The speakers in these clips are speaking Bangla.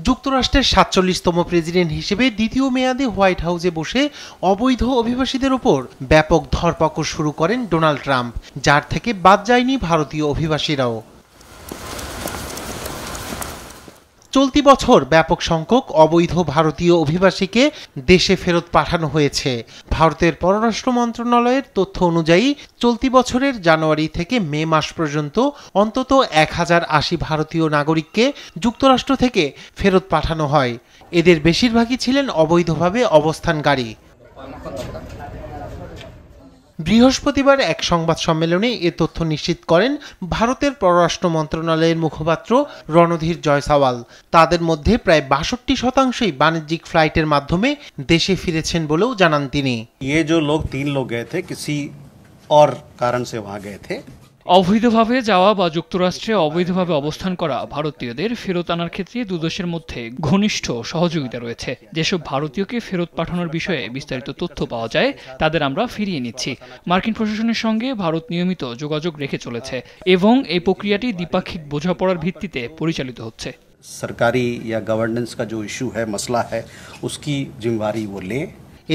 যুক্তরাষ্ট্রের ৪৭তম প্রেসিডেন্ট হিসেবে দ্বিতীয় মেয়াদে হোয়াইট হাউসে বসে অবৈধ অভিবাসীদের ওপর ব্যাপক ধরপাকড় শুরু করেন ডোনাল্ড ট্রাম্প, যার থেকে বাদ যায়নি ভারতীয় অভিবাসীরাও। চলতি বছর ব্যাপক সংখ্যক অবৈধ ভারতীয় অভিবাসীকে দেশে ফেরত পাঠানো হয়েছে। ভারতের পররাষ্ট্র মন্ত্রণালয়ের তথ্য অনুযায়ী চলতি বছরের জানুয়ারি থেকে মে মাস পর্যন্ত অন্তত ১০৮০ ভারতীয় নাগরিককে যুক্তরাষ্ট্র থেকে ফেরত পাঠানো হয়। এদের বেশিরভাগই ছিলেন অবৈধভাবে অবস্থানকারী। বৃহস্পতিবার এক সংবাদ সম্মেলনে এ তথ্য নিশ্চিত করেন ভারতের পররাষ্ট্র মন্ত্রণালয়ের মুখপাত্র রণধীর জয়সওয়াল। তাদের মধ্যে প্রায় ৬২% বাণিজ্যিক ফ্লাইটের মাধ্যমে দেশে ফিরেছেন বলেও জানান তিনি। ये जो लोग 3 लोग गए थे किसी और कारण से वहां गए थे। অবৈধভাবে যাওয়া বা যুক্তরাষ্ট্রে অবৈধভাবে অবস্থান করা ভারতীয়দের ফেরত আনার ক্ষেত্রে দুই দেশের মধ্যে ঘনিষ্ঠ সহযোগিতা রয়েছে। যেসব ভারতীয়কে ফেরত পাঠানোর বিষয়ে বিস্তারিত তথ্য পাওয়া যায় তাদের আমরা ফিরিয়ে নিচ্ছি। মার্কিন প্রশাসনের সঙ্গে ভারত নিয়মিত যোগাযোগ রেখে চলেছে এবং এই প্রক্রিয়াটি দ্বিপাক্ষিক বোঝাপড়ার ভিত্তিতে পরিচালিত হচ্ছে। सरकारी या गवर्नेंस का जो इशू है, मसला है, उसकी जिम्मेवारी वो ले।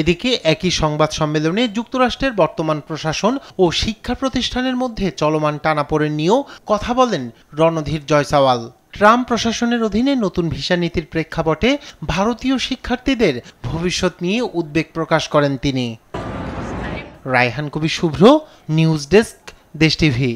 এদিকে একই সংবাদ সম্মেলনে যুক্তরাষ্ট্রের বর্তমান প্রশাসন ও শিক্ষা প্রতিষ্ঠানের মধ্যে চলমান টানাপোড়েন নিয়েও কথা বলেন রণধীর জয়সওয়াল। ট্রাম্প প্রশাসনের অধীনে নতুন ভিসা নীতির প্রেক্ষাপটে ভারতীয় শিক্ষার্থীদের ভবিষ্যৎ নিয়ে উদ্বেগ প্রকাশ করেন তিনি। রায়হান কবির শুভ্র, নিউজ ডেস্ক, দেশ টিভি।